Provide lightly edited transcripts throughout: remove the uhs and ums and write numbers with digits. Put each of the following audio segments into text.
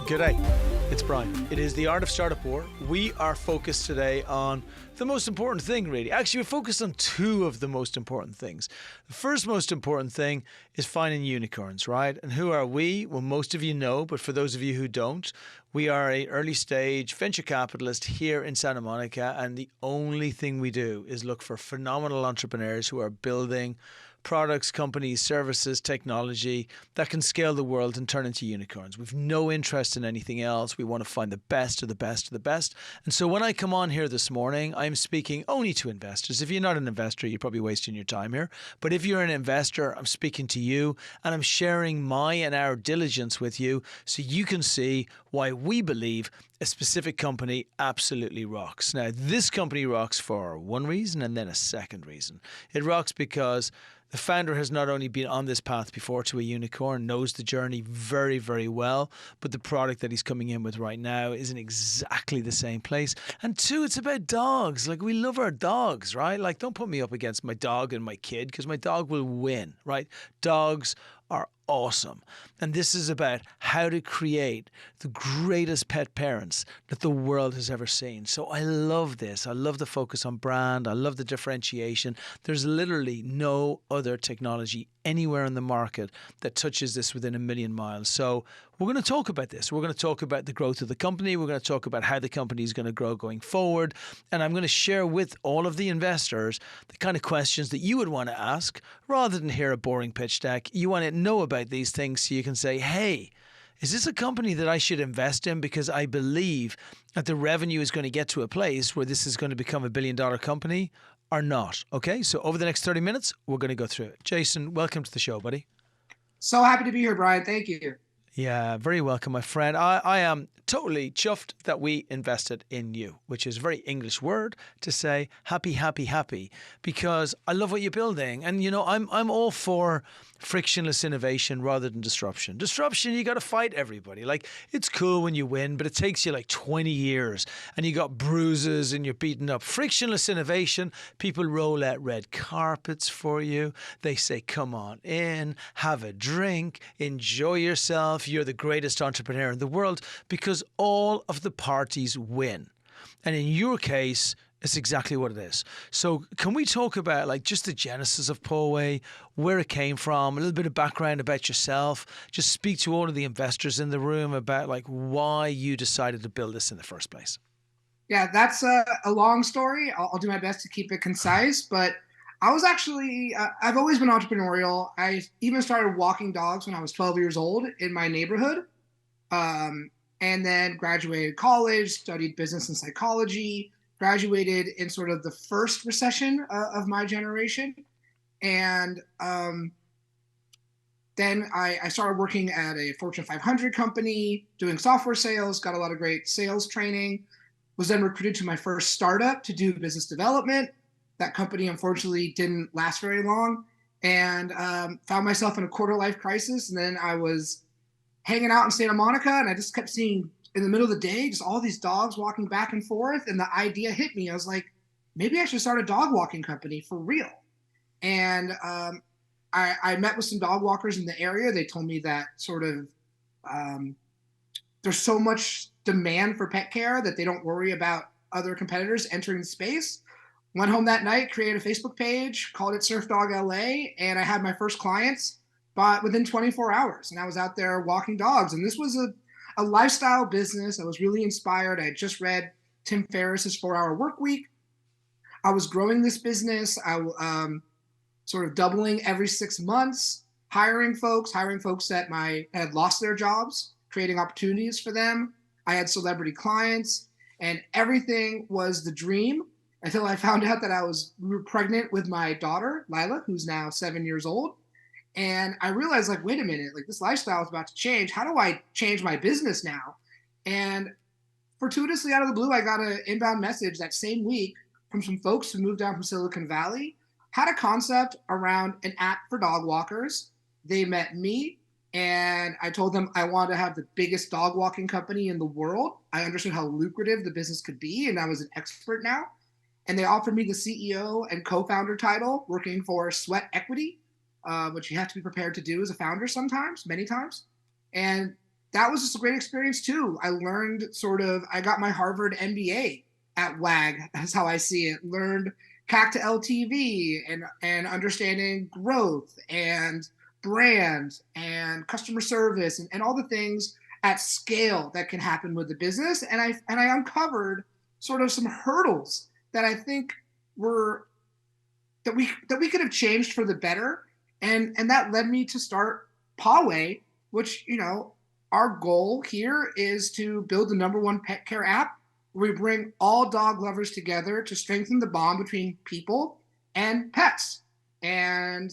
G'day, it's Brian. It is the Art of Startup War. We are focused today on the most important thing, really. Actually, we're focused on two of the most important things. The first most important thing is finding unicorns, right? And who are we? Well, most of you know, but for those of you who don't, we are an early stage venture capitalist here in Santa Monica, and the only thing we do is look for phenomenal entrepreneurs who are building products, companies, services, technology that can scale the world and turn into unicorns. We've no interest in anything else. We want to find the best of the best of the best. And so when I come on here this morning, I'm speaking only to investors. If you're not an investor, you're probably wasting your time here. But if you're an investor, I'm speaking to you and I'm sharing my and our diligence with you so you can see why we believe a specific company absolutely rocks. Now, this company rocks for one reason and then a second reason. It rocks because the founder has not only been on this path before to a unicorn, knows the journey very, very well, but the product that he's coming in with right now is in exactly the same place. And two, it's about dogs. Like, we love our dogs, right? Like, don't put me up against my dog and my kid because my dog will win, right? Dogs are awesome. And this is about how to create the greatest pet parents that the world has ever seen. So I love this. I love the focus on brand. I love the differentiation. There's literally no other technology anywhere in the market that touches this within a million miles. So we're going to talk about this. We're going to talk about the growth of the company. We're going to talk about how the company is going to grow going forward. And I'm going to share with all of the investors the kind of questions that you would want to ask rather than hear a boring pitch deck. You want to know about these things so you can say, hey, is this a company that I should invest in because I believe that the revenue is going to get to a place where this is going to become a billion-dollar company or not? Okay, so over the next 30 minutes, we're going to go through it. Jason, welcome to the show, buddy. So happy to be here, Brian. Thank you. Yeah, very welcome, my friend. I am totally chuffed that we invested in you, which is a very English word to say happy, happy, happy, because I love what you're building. And, you know, I'm all for frictionless innovation rather than disruption. Disruption, you got to fight everybody. Like, it's cool when you win, but it takes you like 20 years and you got bruises and you're beaten up. Frictionless innovation, people roll out red carpets for you. They say, come on in, have a drink, enjoy yourself. You're the greatest entrepreneur in the world because all of the parties win. And in your case, it's exactly what it is. So can we talk about like just the genesis of Paway, where it came from, a little bit of background about yourself, just speak to all of the investors in the room about like why you decided to build this in the first place? Yeah, that's a long story. I'll do my best to keep it concise, but I was actually, I've always been entrepreneurial. I even started walking dogs when I was 12 years old in my neighborhood, and then graduated college, studied business and psychology, graduated in sort of the first recession of my generation. And then I started working at a Fortune 500 company, doing software sales, got a lot of great sales training, was then recruited to my first startup to do business development. That company, unfortunately, didn't last very long, and found myself in a quarter life crisis. And then I was hanging out in Santa Monica, and I just kept seeing in the middle of the day, just all these dogs walking back and forth. And the idea hit me. I was like, maybe I should start a dog walking company for real. And I met with some dog walkers in the area. They told me that sort of there's so much demand for pet care that they don't worry about other competitors entering the space. Went home that night, created a Facebook page, called it Surf Dog LA, and I had my first clients within 24 hours. And I was out there walking dogs. And this was a lifestyle business. I was really inspired. I had just read Tim Ferriss's 4-Hour Work Week. I was growing this business. I sort of doubling every 6 months, hiring folks that had lost their jobs, creating opportunities for them. I had celebrity clients, and everything was the dream until I found out that we were pregnant with my daughter, Lila, who's now 7 years old. And I realized, like, wait a minute, like, this lifestyle is about to change. How do I change my business now? And fortuitously, out of the blue, I got an inbound message that same week from some folks who moved down from Silicon Valley, had a concept around an app for dog walkers. They met me, and I told them I wanted to have the biggest dog walking company in the world. I understood how lucrative the business could be, and I was an expert now. And they offered me the CEO and co-founder title, working for Sweat Equity, which you have to be prepared to do as a founder sometimes, many times. And that was just a great experience too. I learned I got my Harvard MBA at WAG. That's how I see it. Learned CAC to LTV and understanding growth and brand and customer service and all the things at scale that can happen with the business. And I uncovered sort of some hurdles that I think were that we could have changed for the better. And that led me to start Paway, which, our goal here is to build the number one pet care app where we bring all dog lovers together to strengthen the bond between people and pets. And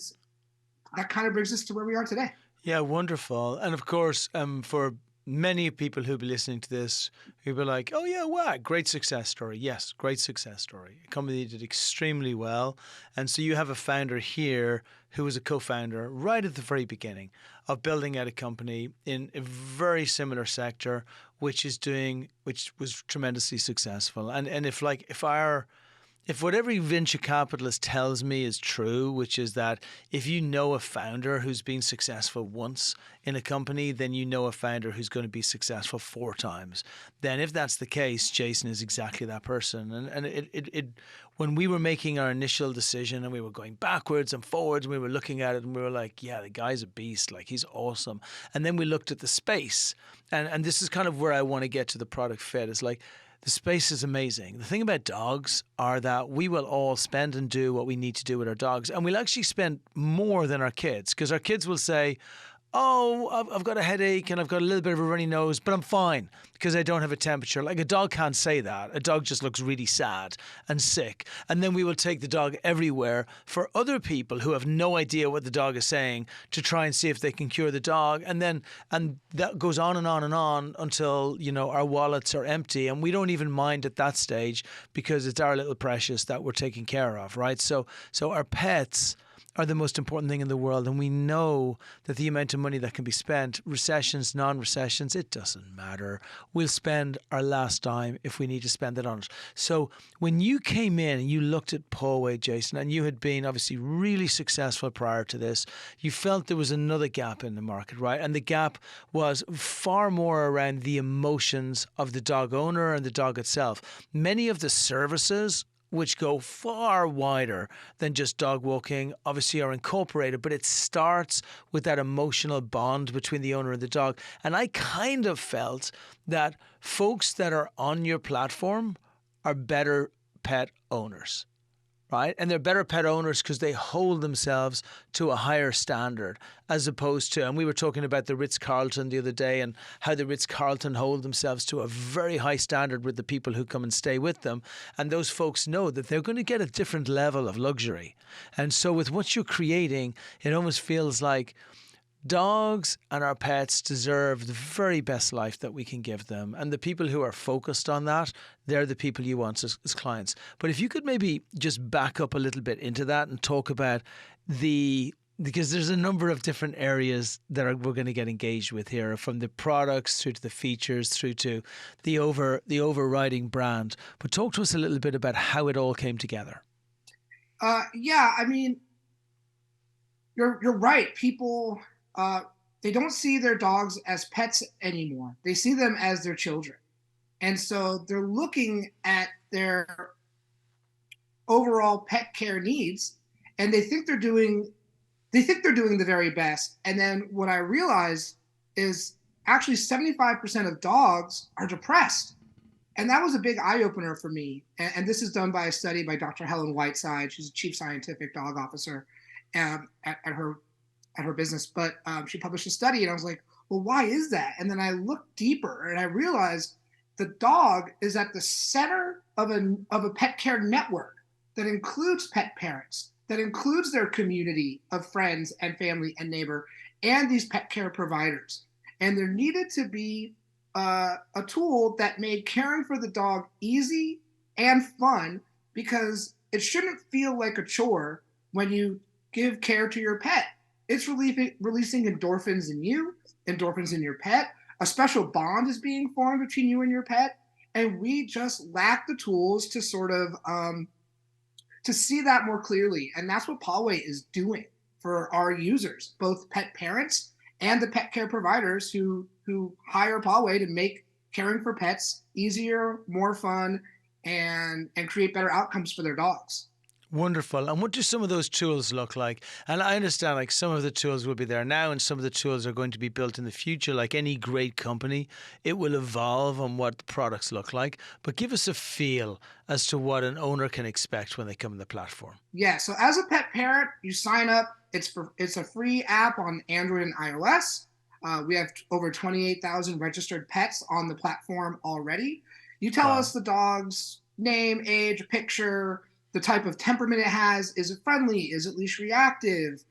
that kind of brings us to where we are today. Yeah, wonderful. And of course, for many people who'll be listening to this, who'll be like, oh, yeah, wow, great success story. Yes, great success story. A company did extremely well. And so you have a founder here who was a co-founder right at the very beginning of building out a company in a very similar sector, which was tremendously successful. And if what every venture capitalist tells me is true, which is that if you know a founder who's been successful once in a company, then you know a founder who's going to be successful 4 times. Then if that's the case, Jason is exactly that person. And it when we were making our initial decision and we were going backwards and forwards, and we were looking at it and we were like, yeah, the guy's a beast, like he's awesome. And then we looked at the space, and this is kind of where I want to get to the product fit. Is like, the space is amazing. The thing about dogs are that we will all spend and do what we need to do with our dogs. And we'll actually spend more than our kids, because our kids will say, oh, I've got a headache and I've got a little bit of a runny nose, but I'm fine because I don't have a temperature. Like, a dog can't say that. A dog just looks really sad and sick. And then we will take the dog everywhere for other people who have no idea what the dog is saying to try and see if they can cure the dog. And that goes on and on and on until, our wallets are empty. And we don't even mind at that stage because it's our little precious that we're taking care of, right? So our pets are the most important thing in the world. And we know that the amount of money that can be spent, recessions, non-recessions, it doesn't matter. We'll spend our last dime if we need to spend it on it. So when you came in and you looked at Paway, Jason, and you had been obviously really successful prior to this, you felt there was another gap in the market, right? And the gap was far more around the emotions of the dog owner and the dog itself. Many of the services which go far wider than just dog walking, obviously are incorporated, but it starts with that emotional bond between the owner and the dog. And I kind of felt that folks that are on your platform are better pet owners. Right? And they're better pet owners because they hold themselves to a higher standard, as opposed to, and we were talking about the Ritz-Carlton the other day and how the Ritz-Carlton hold themselves to a very high standard with the people who come and stay with them. And those folks know that they're going to get a different level of luxury. And so with what you're creating, it almost feels like dogs and our pets deserve the very best life that we can give them. And the people who are focused on that, they're the people you want as clients. But if you could maybe just back up a little bit into that and talk about because there's a number of different areas that we're going to get engaged with here, from the products through to the features through to the overriding brand. But talk to us a little bit about how it all came together. Yeah, I mean, you're right. People, they don't see their dogs as pets anymore. They see them as their children. And so they're looking at their overall pet care needs, and they think they're doing the very best. And then what I realized is actually 75% of dogs are depressed. And that was a big eye opener for me. And this is done by a study by Dr. Helen Whiteside. She's a chief scientific dog officer at her business. But she published a study, and I was like, well, why is that? And then I looked deeper and I realized the dog is at the center of a pet care network that includes pet parents, that includes their community of friends and family and neighbor, and these pet care providers. And there needed to be a tool that made caring for the dog easy and fun, because it shouldn't feel like a chore when you give care to your pet. It's releasing endorphins in you, endorphins in your pet. A special bond is being formed between you and your pet. And we just lack the tools to sort of to see that more clearly. And that's what Paway is doing for our users, both pet parents and the pet care providers who hire Paway to make caring for pets easier, more fun, and create better outcomes for their dogs. Wonderful. And what do some of those tools look like? And I understand like some of the tools will be there now and some of the tools are going to be built in the future. Like any great company, it will evolve on what the products look like. But give us a feel as to what an owner can expect when they come on the platform. Yeah, so as a pet parent, you sign up. It's a free app on Android and iOS. We have over 28,000 registered pets on the platform already. You tell Wow. us the dog's name, age, picture, the type of temperament it has. Is it friendly? Is it leash reactive?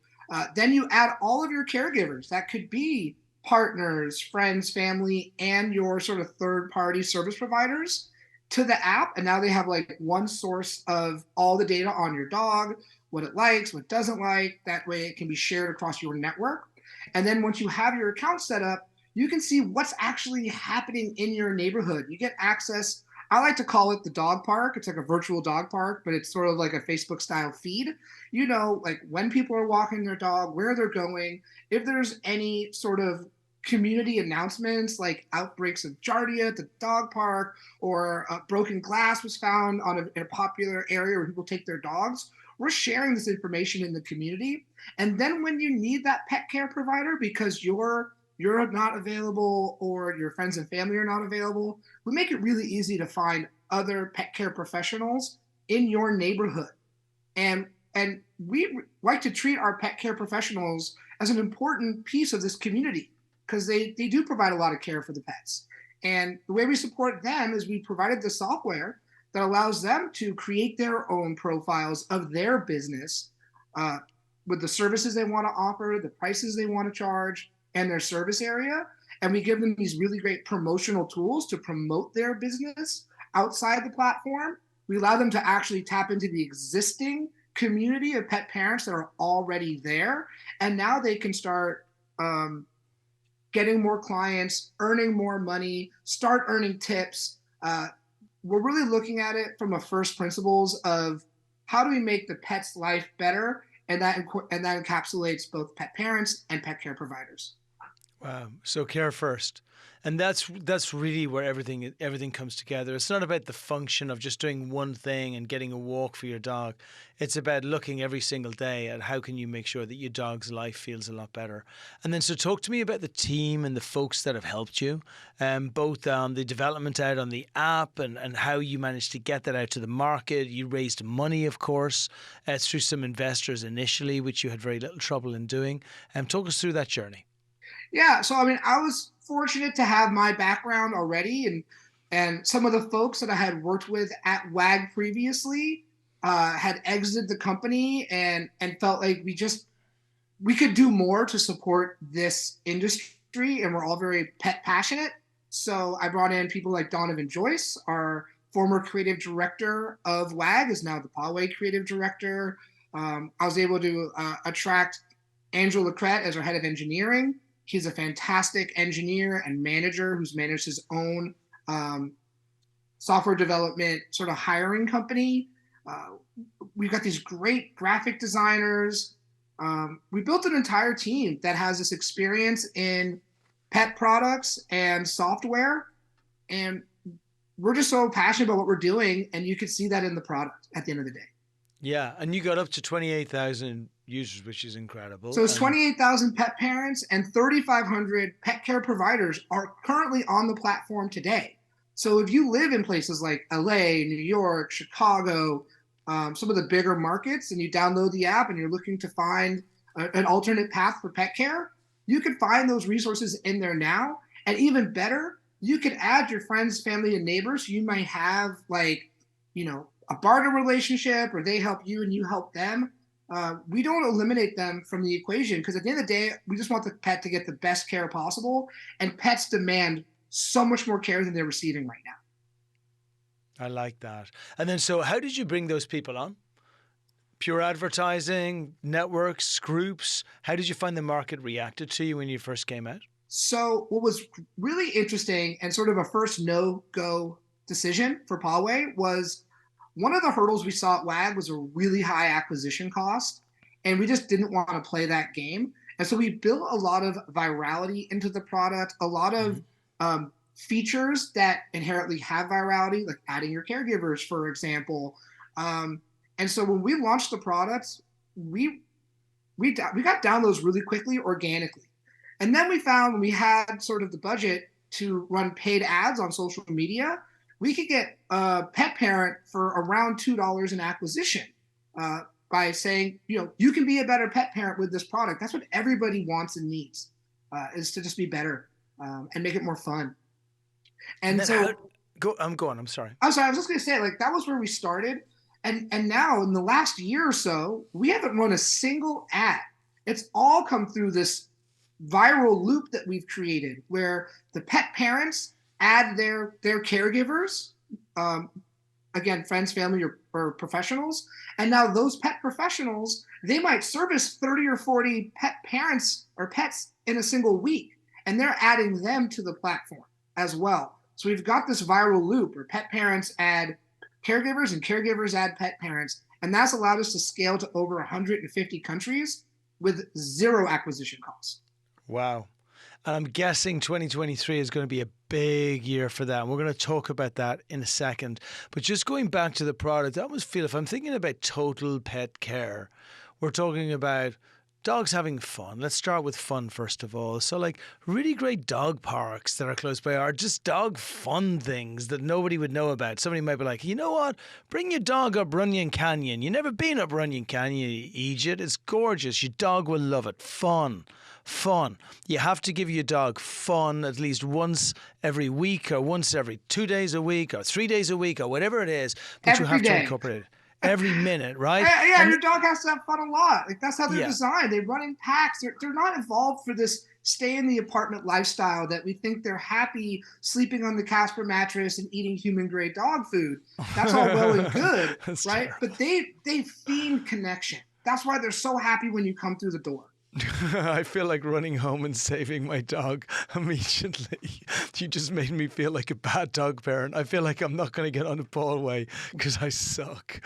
Then you add all of your caregivers. That could be partners, friends, family, and your sort of third party service providers to the app. And now they have like one source of all the data on your dog, what it likes, what it doesn't like. That way it can be shared across your network. And then once you have your account set up, you can see what's actually happening in your neighborhood. You get access. I like to call it the dog park. It's like a virtual dog park, but it's sort of like a Facebook style feed. You know, like when people are walking their dog, where they're going, if there's any sort of community announcements like outbreaks of giardia at the dog park, or broken glass was found in a popular area where people take their dogs. We're sharing this information in the community. And then when you need that pet care provider because you're not available or your friends and family are not available, we make it really easy to find other pet care professionals in your neighborhood. And we like to treat our pet care professionals as an important piece of this community because they do provide a lot of care for the pets. And the way we support them is we provided the software that allows them to create their own profiles of their business, uh, with the services they want to offer, the prices they want to charge, and their service area. And we give them these really great promotional tools to promote their business outside the platform. We allow them to actually tap into the existing community of pet parents that are already there. And now they can start getting more clients, earning more money, start earning tips. We're really looking at it from a first principles of how do we make the pet's life better, and that encapsulates both pet parents and pet care providers. Wow. So care first. And that's really where everything comes together. It's not about the function of just doing one thing and getting a walk for your dog. It's about looking every single day at how can you make sure that your dog's life feels a lot better. And then so talk to me about the team and the folks that have helped you, both the development out on the app and how you managed to get that out to the market. You raised money, of course, through some investors initially, which you had very little trouble in doing. Talk us through that journey. Yeah, so I mean, I was fortunate to have my background already, and some of the folks that I had worked with at WAG previously had exited the company and felt like we could do more to support this industry, and we're all very pet passionate. So I brought in people like Donovan Joyce, our former creative director of WAG, is now the Paway creative director. I was able to attract Andrew Lecret as our head of engineering. He's a fantastic engineer and manager who's managed his own software development sort of hiring company. Uh, we've got these great graphic designers. We built an entire team that has this experience in pet products and software. And we're just so passionate about what we're doing. And you could see that in the product at the end of the day. Yeah, and you got up to 28,000 users, which is incredible. So it's And 28,000 pet parents and 3,500 pet care providers are currently on the platform today. So if you live in places like LA, New York, Chicago, some of the bigger markets, and you download the app and you're looking to find an alternate path for pet care, you can find those resources in there now. And even better, you can add your friends, family, and neighbors. You might have like, a barter relationship, or they help you and you help them. We don't eliminate them from the equation because at the end of the day, we just want the pet to get the best care possible. And pets demand so much more care than they're receiving right now. I like that. And then, so how did you bring those people on? Pure advertising, networks, groups? How did you find the market reacted to you when you first came out? So what was really interesting and sort of a first no-go decision for Paway was one of the hurdles we saw at WAG was a really high acquisition cost, and we just didn't want to play that game. And so we built a lot of virality into the product, a lot of features that inherently have virality, like adding your caregivers, for example. And so when we launched the products, we got downloads really quickly, organically. And then we found when we had sort of the budget to run paid ads on social media, we could get a pet parent for around $2 in acquisition by saying, you can be a better pet parent with this product. That's what everybody wants and needs, is to just be better and make it more fun. And so I'm going. I'm sorry. I'm sorry. I was just going to say, like, that was where we started. And now in the last year or so, we haven't run a single ad. It's all come through this viral loop that we've created where the pet parents add their caregivers, again, friends, family, or professionals. And now those pet professionals, they might service 30 or 40 pet parents or pets in a single week. And they're adding them to the platform as well. So we've got this viral loop where pet parents add caregivers and caregivers add pet parents. And that's allowed us to scale to over 150 countries with zero acquisition costs. Wow. And I'm guessing 2023 is going to be a big year for that. And we're going to talk about that in a second. But just going back to the product, I almost feel if I'm thinking about total pet care, we're talking about dogs having fun. Let's start with fun first of all. So like really great dog parks that are close by are just dog fun things that nobody would know about. Somebody might be like, you know what? Bring your dog up Runyon Canyon. You've never been up Runyon Canyon, you idiot. It's gorgeous. Your dog will love it. Fun. You have to give your dog fun at least once every week or once every 2 days a week or 3 days a week or whatever it is. But you have to incorporate it. Every minute, right? Yeah, and your dog has to have fun a lot. Like that's how they're designed. They run in packs. They're not evolved for this stay in the apartment lifestyle that we think they're happy sleeping on the Casper mattress and eating human grade dog food. That's all well and good, right? True. But they fiend connection. That's why they're so happy when you come through the door. I feel like running home and saving my dog immediately. You just made me feel like a bad dog parent. I feel like I'm not going to get on a Paway because I suck.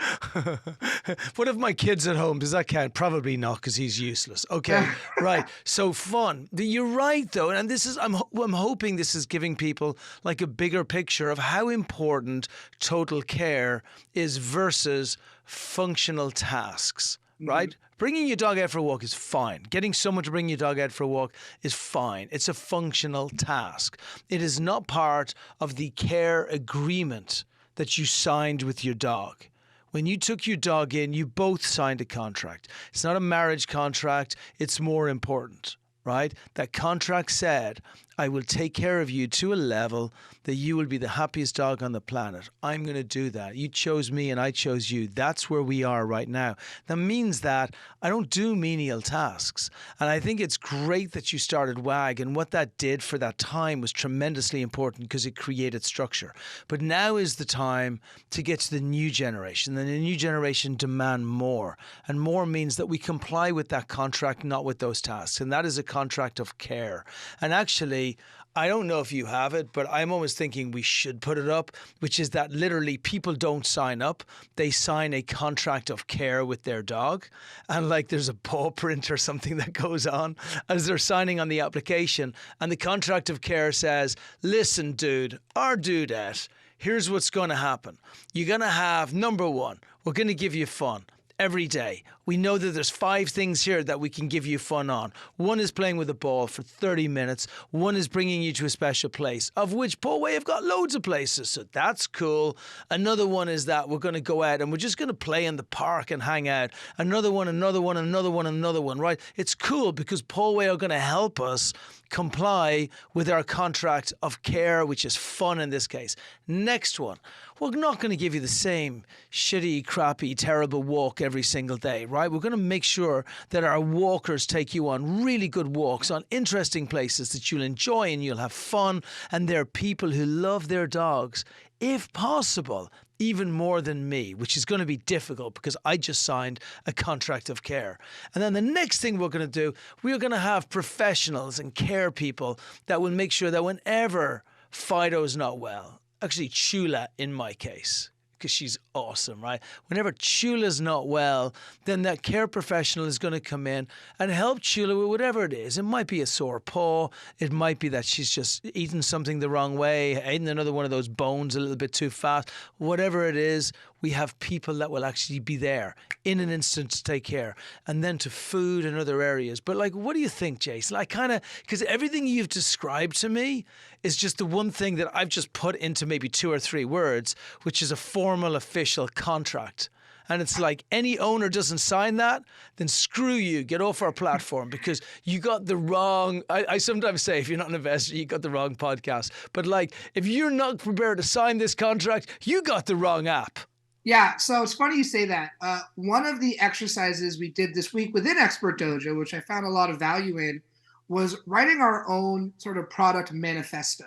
What if my kid's at home? Does that count? Probably not because he's useless. Okay, right. So fun. You're right though. And this is, I'm hoping this is giving people like a bigger picture of how important total care is versus functional tasks, right? Bringing your dog out for a walk is fine. Getting someone to bring your dog out for a walk is fine. It's a functional task. It is not part of the care agreement that you signed with your dog. When you took your dog in, you both signed a contract. It's not a marriage contract. It's more important, right? That contract said, I will take care of you to a level that you will be the happiest dog on the planet. I'm going to do that. You chose me and I chose you. That's where we are right now. That means that I don't do menial tasks. And I think it's great that you started WAG. And what that did for that time was tremendously important because it created structure. But now is the time to get to the new generation. And the new generation demand more. And more means that we comply with that contract, not with those tasks. And that is a contract of care. And actually, I don't know if you have it, but I'm always thinking we should put it up, which is that literally people don't sign up. They sign a contract of care with their dog. And like there's a paw print or something that goes on as they're signing on the application. And the contract of care says, listen, dude, or dudette, here's what's going to happen. You're going to have, number one, we're going to give you fun. Every day. We know that there's 5 things here that we can give you fun on. One is playing with a ball for 30 minutes. One is bringing you to a special place, of which Paway have got loads of places, so that's cool. Another one is that we're going to go out and we're just going to play in the park and hang out. Another one, right? It's cool because Paway are going to help us comply with our contract of care, which is fun in this case. Next one, we're not going to give you the same shitty, crappy, terrible walk every single day, right? We're going to make sure that our walkers take you on really good walks, on interesting places that you'll enjoy and you'll have fun. And there are people who love their dogs, if possible, even more than me, which is going to be difficult because I just signed a contract of care. And then the next thing we're going to do, we're going to have professionals and care people that will make sure that whenever Fido's not well, actually Chula in my case, because she's awesome, right? Whenever Chula's not well, then that care professional is going to come in and help Chula with whatever it is. It might be a sore paw. It might be that she's just eaten something the wrong way, eaten another one of those bones a little bit too fast. Whatever it is, we have people that will actually be there in an instant to take care, and then to food and other areas. But like, what do you think, Jason? I kind of, because everything you've described to me is just the one thing that I've just put into maybe 2 or 3 words, which is a formal official contract. And it's like, any owner doesn't sign that, then screw you, get off our platform, because you got the wrong, I sometimes say, if you're not an investor, you got the wrong podcast. But like, if you're not prepared to sign this contract, you got the wrong app. Yeah, so it's funny you say that. One of the exercises we did this week within Expert Dojo, which I found a lot of value in, was writing our own sort of product manifesto.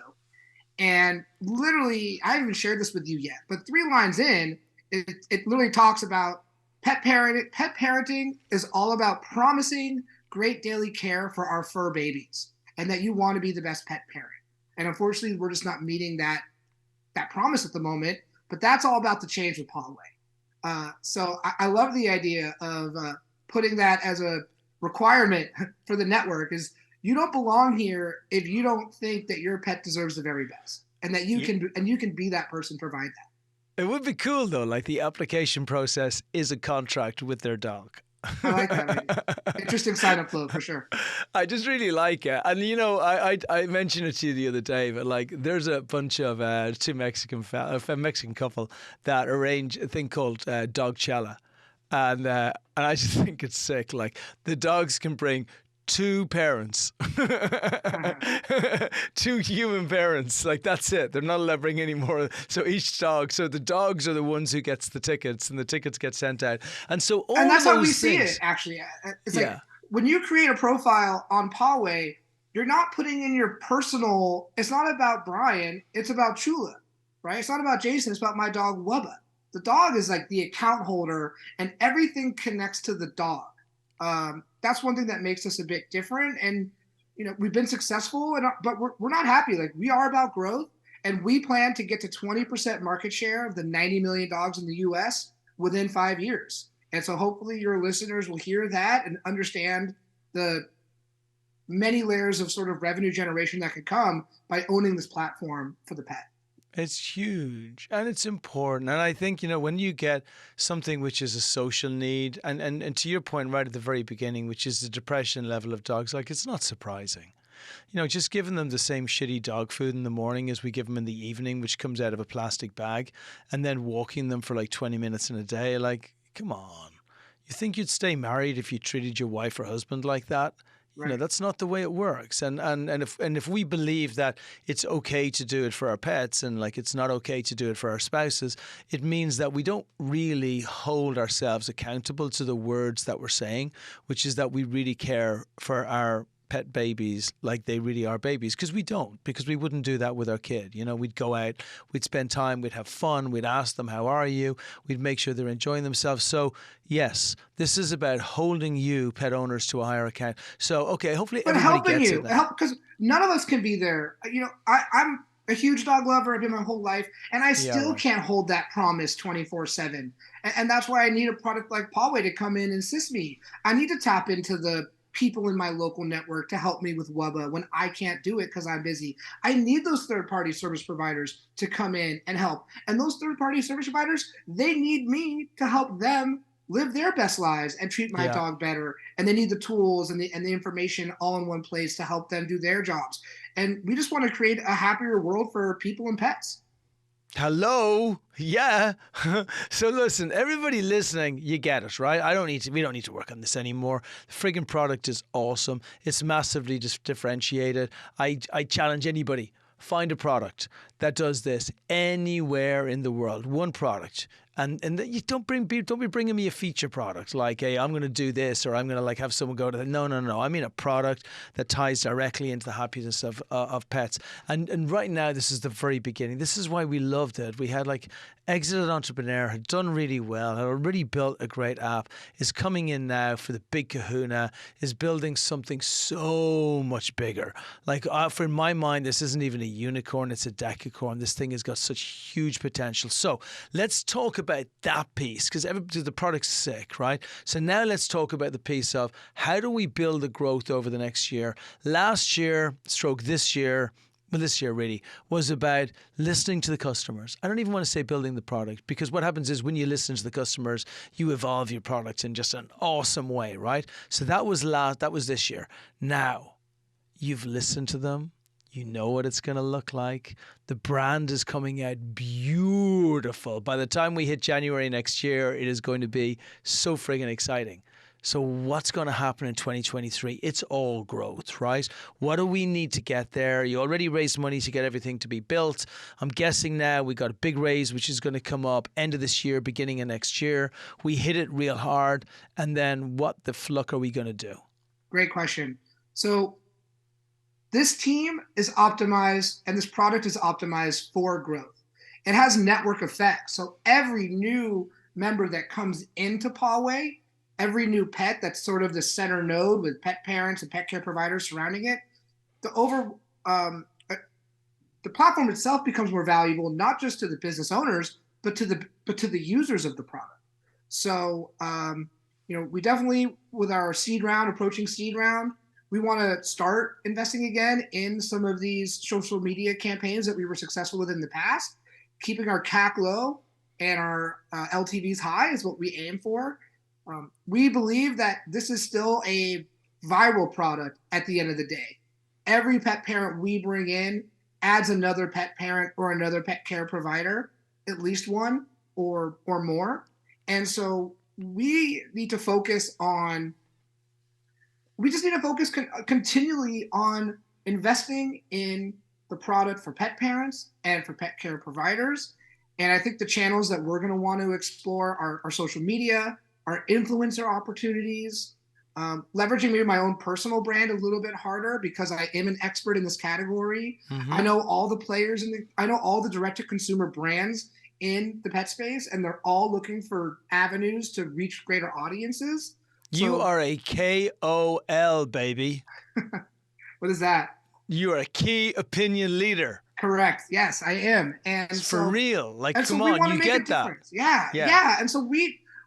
And literally, I haven't even shared this with you yet, but 3 lines in, it literally talks about pet parenting. Pet parenting is all about promising great daily care for our fur babies, and that you want to be the best pet parent. And unfortunately, we're just not meeting that promise at the moment. But that's all about to change with Paway. So I love the idea of putting that as a requirement for the network. Is you don't belong here if you don't think that your pet deserves the very best, and that you can be that person, provide that. It would be cool though, like the application process is a contract with their dog. I like that idea. Interesting sign-up flow for sure. I just really like it. And, you know, I mentioned it to you the other day, but like there's a bunch of a Mexican couple that arrange a thing called Dog Chella. And I just think it's sick. Like the dogs can bring 2 parents, 2 human parents. Like that's it. They're not allowed to bring any more. So each dog. So the dogs are the ones who gets the tickets, and the tickets get sent out. And so all and that's those how we things, see it. Actually, it's like when you create a profile on Paway, you're not putting in your personal. It's not about Brian. It's about Chula, right? It's not about Jason. It's about my dog Wubba. The dog is like the account holder, and everything connects to the dog. That's one thing that makes us a bit different. And, you know, we've been successful, but we're not happy. Like, we are about growth, and we plan to get to 20% market share of the 90 million dogs in the US within 5 years. And so hopefully your listeners will hear that and understand the many layers of sort of revenue generation that could come by owning this platform for the pet. it's huge and it's important. And I think, you know, when you get something which is a social need, and to your point right at the very beginning, which is the depression level of dogs, like it's not surprising. You know, just giving them the same shitty dog food in the morning as we give them in the evening, which comes out of a plastic bag, and then walking them for like 20 minutes in a day, like, come on. You think you'd stay married if you treated your wife or husband like that? Right. You know, that's not the way it works. And if we believe that it's okay to do it for our pets and like it's not okay to do it for our spouses, it means that we don't really hold ourselves accountable to the words that we're saying, which is that we really care for our pet babies like they really are babies, because we don't, because we wouldn't do that with our kid. You know, we'd go out, we'd spend time, we'd have fun, we'd ask them, how are you? We'd make sure they're enjoying themselves. So yes, this is about holding you, pet owners, to a higher account. So, okay, hopefully but everybody helping gets you, it. because none of us can be there. You know, I'm a huge dog lover. I've been my whole life, and I still can't hold that promise 24/7. And that's why I need a product like Paway to come in and assist me. I need to tap into the people in my local network to help me with Wubba when I can't do it because I'm busy. I need those third-party service providers to come in and help. And those third-party service providers, they need me to help them live their best lives and treat my dog better. And they need the tools and the information all in one place to help them do their jobs. And we just want to create a happier world for people and pets. Hello? Yeah. So listen, everybody listening, you get it, right? We don't need to work on this anymore. The friggin' product is awesome. It's massively differentiated. I challenge anybody, find a product that does this anywhere in the world. One product. And you don't be bringing me a feature product like, hey, I'm going to do this, or I'm going to like have someone go to that. No. I mean a product that ties directly into the happiness of pets. And right now, this is the very beginning. This is why we loved it. We had like exited entrepreneur, had done really well, had already built a great app, is coming in now for the big kahuna, is building something so much bigger. Like for in my mind, this isn't even a unicorn, it's a decacorn. This thing has got such huge potential. So let's talk about that piece, because the product's sick, right? So now let's talk about the piece of how do we build the growth over the next year. Last year, stroke this year, well, this year really was about listening to the customers. I don't even want to say building the product, because what happens is when you listen to the customers, you evolve your product in just an awesome way, right? So that was this year. Now, you've listened to them. You know what it's going to look like. The brand is coming out beautiful. By the time we hit January next year, it is going to be so friggin' exciting. So what's going to happen in 2023? It's all growth, right? What do we need to get there? You already raised money to get everything to be built. I'm guessing now we got a big raise, which is going to come up end of this year, beginning of next year. We hit it real hard. And then what the fluck are we going to do? Great question. So this team is optimized, and this product is optimized for growth. It has network effects. So every new member that comes into Paway, every new pet that's sort of the center node with pet parents and pet care providers surrounding it, the platform itself becomes more valuable, not just to the business owners, but to the users of the product. So we definitely, with our approaching seed round, we want to start investing again in some of these social media campaigns that we were successful with in the past. Keeping our CAC low and our LTVs high is what we aim for. We believe that this is still a viral product at the end of the day. Every pet parent we bring in adds another pet parent or another pet care provider, at least one or more. And so we need to focus continually on investing in the product for pet parents and for pet care providers. And I think the channels that we're going to want to explore are social media, our influencer opportunities, leveraging maybe my own personal brand a little bit harder because I am an expert in this category. Mm-hmm. I know all the players I know all the direct-to-consumer brands in the pet space, and they're all looking for avenues to reach greater audiences. You are a KOL, baby. What is that? You are a key opinion leader. Correct. Yes, I am. And it's for real. Like, come so on, you get that. Yeah. And so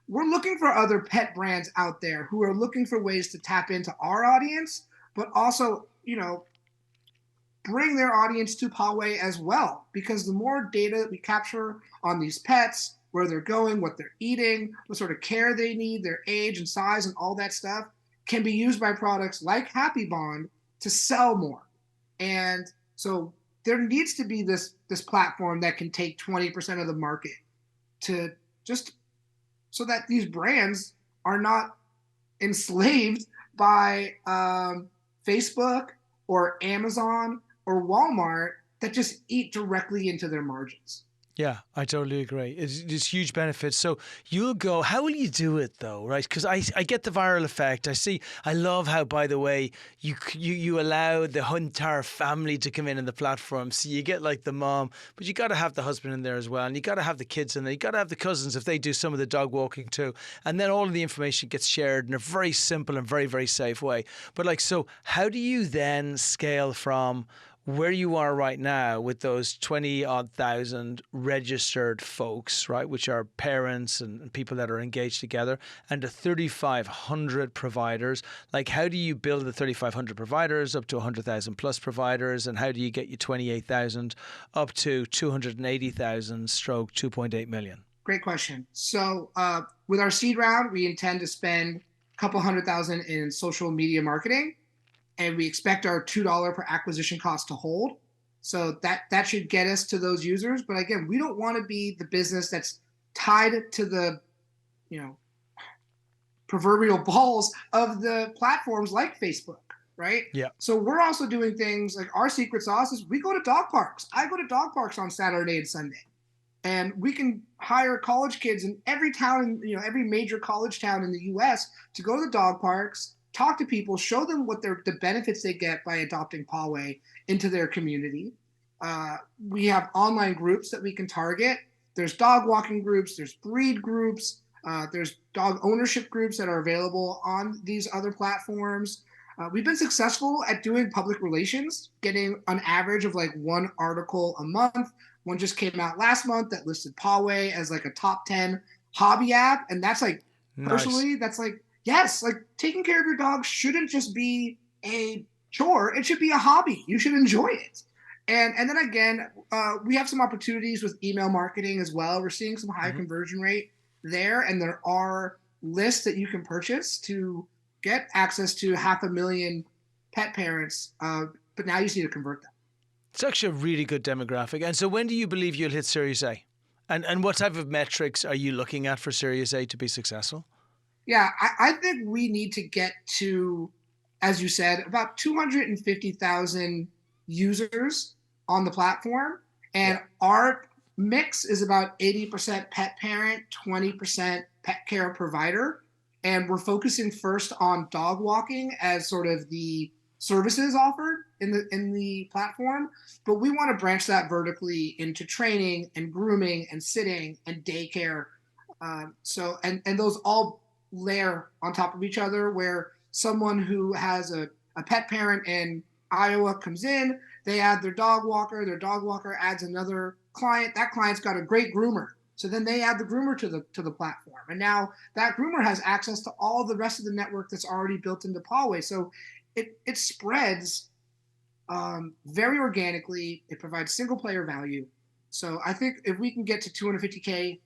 we're looking for other pet brands out there who are looking for ways to tap into our audience, but also, bring their audience to Paway as well. Because the more data that we capture on these pets, where they're going, what they're eating, what sort of care they need, their age and size and all that stuff, can be used by products like Happy Bond to sell more. And so there needs to be this platform that can take 20% of the market to just so that these brands are not enslaved by Facebook or Amazon or Walmart that just eat directly into their margins. Yeah, I totally agree. It's huge benefits. So you'll go, how will you do it though, right? Because I get the viral effect. I love how, by the way, you allow the entire family to come in the platform. So you get like the mom, but you got to have the husband in there as well. And you got to have the kids in there. You got to have the cousins if they do some of the dog walking too. And then all of the information gets shared in a very simple and very, very safe way. But like, so how do you then scale from where you are right now with those 20-odd thousand registered folks, right, which are parents and people that are engaged together, and the 3,500 providers? Like, how do you build the 3,500 providers up to 100,000 plus providers, and how do you get your 28,000 up to 280,000 stroke 2.8 million? Great question. So with our seed round, we intend to spend a couple $100,000 in social media marketing. And we expect our $2 per acquisition cost to hold. So that should get us to those users. But again, we don't want to be the business that's tied to the, proverbial balls of the platforms like Facebook, right? Yeah. So we're also doing things like our secret sauce is we go to dog parks. I go to dog parks on Saturday and Sunday. And we can hire college kids in every town, every major college town in the US to go to the dog parks, talk to people, show them what the benefits they get by adopting Paway into their community. We have online groups that we can target. There's dog walking groups, there's breed groups, there's dog ownership groups that are available on these other platforms. We've been successful at doing public relations, getting an average of like one article a month. One just came out last month that listed Paway as like a top 10 hobby app. And that's like, Nice. personally, that's like, yes, like taking care of your dog shouldn't just be a chore. It should be a hobby. You should enjoy it. And then again, we have some opportunities with email marketing as well. We're seeing some high Hmm. conversion rate there. And there are lists that you can purchase to get access to 500,000 pet parents. But now you just need to convert them. It's actually a really good demographic. And so when do you believe you'll hit Series A? And what type of metrics are you looking at for Series A to be successful? Yeah, I think we need to get to, as you said, about 250,000 users on the platform. Yeah. And our mix is about 80% pet parent, 20% pet care provider. And we're focusing first on dog walking as sort of the services offered in the platform. But we want to branch that vertically into training and grooming and sitting and daycare. And those all layer on top of each other, where someone who has a pet parent in Iowa comes in, they add their dog walker adds another client, that client's got a great groomer, so then they add the groomer to the platform, and now that groomer has access to all the rest of the network that's already built into Paway. So it spreads very organically. It provides single player value. So I think if we can get to 250K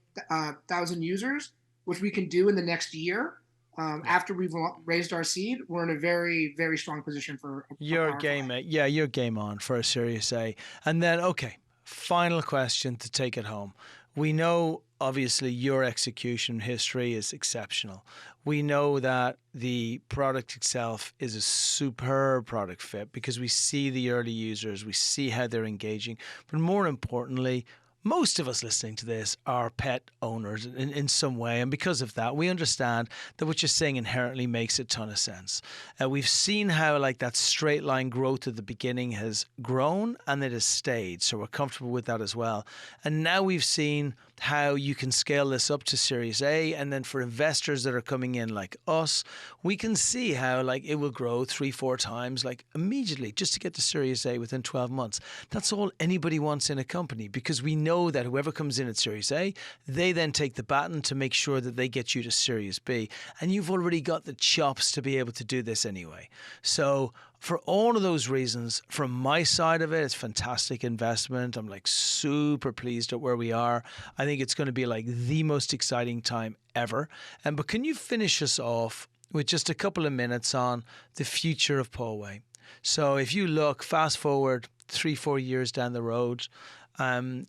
thousand users, which we can do in the next year, Yeah. after we've raised our seed, we're in a very, very strong position for a Your powerful game, ad. mate. Yeah, your game on for a Series A. And then, okay, final question to take it home. We know, obviously, your execution history is exceptional. We know that the product itself is a superb product fit because we see the early users, we see how they're engaging. But more importantly, most of us listening to this are pet owners in some way. And because of that, we understand that what you're saying inherently makes a ton of sense. We've seen how like that straight line growth at the beginning has grown and it has stayed. So we're comfortable with that as well. And now we've seen how you can scale this up to Series A. And then for investors that are coming in like us, we can see how like it will grow 3-4 times like immediately just to get to Series A within 12 months. That's all anybody wants in a company, because we know that whoever comes in at Series A, they then take the baton to make sure that they get you to Series B. And you've already got the chops to be able to do this anyway. So for all of those reasons, from my side of it, it's fantastic investment. I'm like super pleased at where we are. I think it's going to be like the most exciting time ever. But can you finish us off with just a couple of minutes on the future of Paway? So if you look fast forward 3-4 years down the road,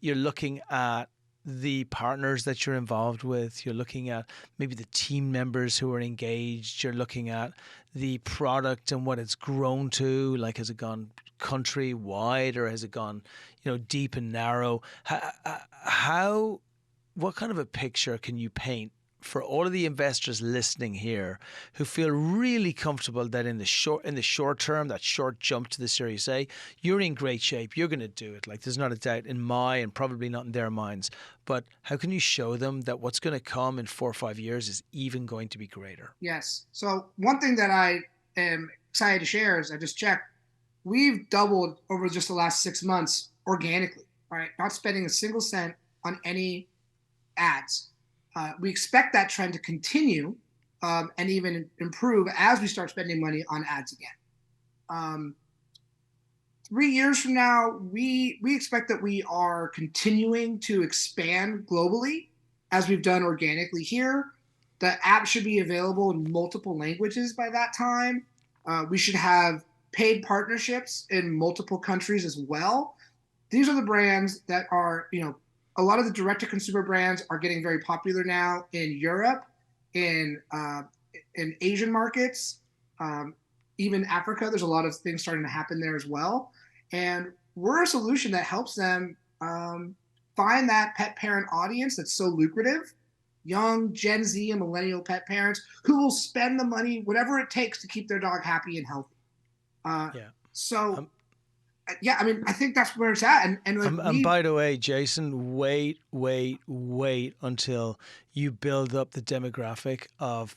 you're looking at the partners that you're involved with. You're looking at maybe the team members who are engaged. You're looking at the product and what it's grown to. Like, has it gone country wide or has it gone, deep and narrow? What kind of a picture can you paint for all of the investors listening here who feel really comfortable that in the short term, that short jump to the Series A, you're in great shape, you're going to do it. Like, there's not a doubt in my and probably not in their minds. But how can you show them that what's going to come in 4 or 5 years is even going to be greater? Yes. So one thing that I am excited to share is I just checked. We've doubled over just the last 6 months organically, right? Not spending a single cent on any ads. We expect that trend to continue and even improve as we start spending money on ads again. 3 years from now, we expect that we are continuing to expand globally as we've done organically here. The app should be available in multiple languages by that time. We should have paid partnerships in multiple countries as well. These are the brands that are, a lot of the direct-to-consumer brands are getting very popular now in Europe, in Asian markets, even Africa. There's a lot of things starting to happen there as well. And we're a solution that helps them find that pet parent audience that's so lucrative, young Gen Z and millennial pet parents who will spend the money, whatever it takes to keep their dog happy and healthy. Yeah. So yeah, I mean, I think that's where it's at. And by the way, Jason, wait until you build up the demographic of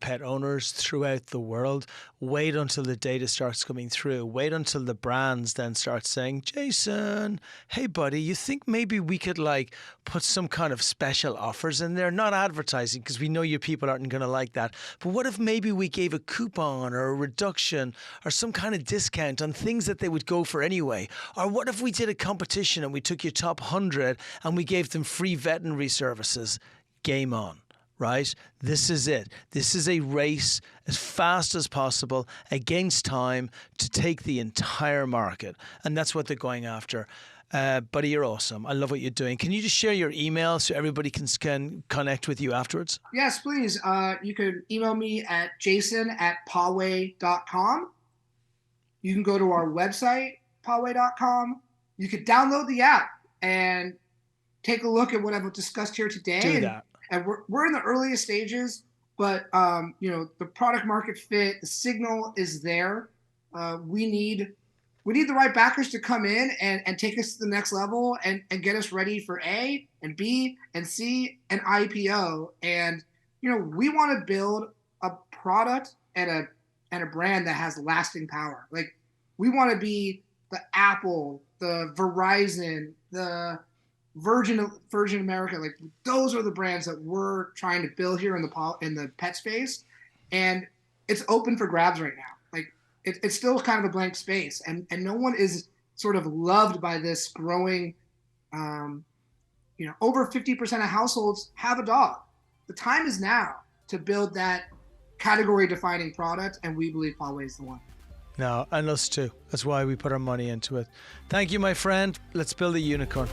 pet owners throughout the world. Wait until the data starts coming through. Wait until the brands then start saying, Jason, hey buddy, you think maybe we could like put some kind of special offers in there? Not advertising, because we know you people aren't going to like that. But what if maybe we gave a coupon or a reduction or some kind of discount on things that they would go for anyway? Or what if we did a competition and we took your top 100 and we gave them free veterinary services? Game on, right? This is it. This is a race as fast as possible against time to take the entire market. And that's what they're going after. Buddy, you're awesome. I love what you're doing. Can you just share your email so everybody can connect with you afterwards? Yes, please. You can email me at jason@paway.com. You can go to our website, paway.com. You could download the app and take a look at what I've discussed here today. Do that. And we're in the earliest stages, but the product market fit, the signal is there. We need the right backers to come in and take us to the next level and get us ready for A and B and C and IPO. And we want to build a product and a brand that has lasting power. Like, we want to be the Apple, the Verizon, the Virgin America. Like, those are the brands that we're trying to build here in the pet space, and it's open for grabs right now. Like, it's still kind of a blank space, and no one is sort of loved by this growing. Over 50% of households have a dog. The time is now to build that category-defining product, and we believe Paway is the one. No, and us too. That's why we put our money into it. Thank you, my friend. Let's build a unicorn.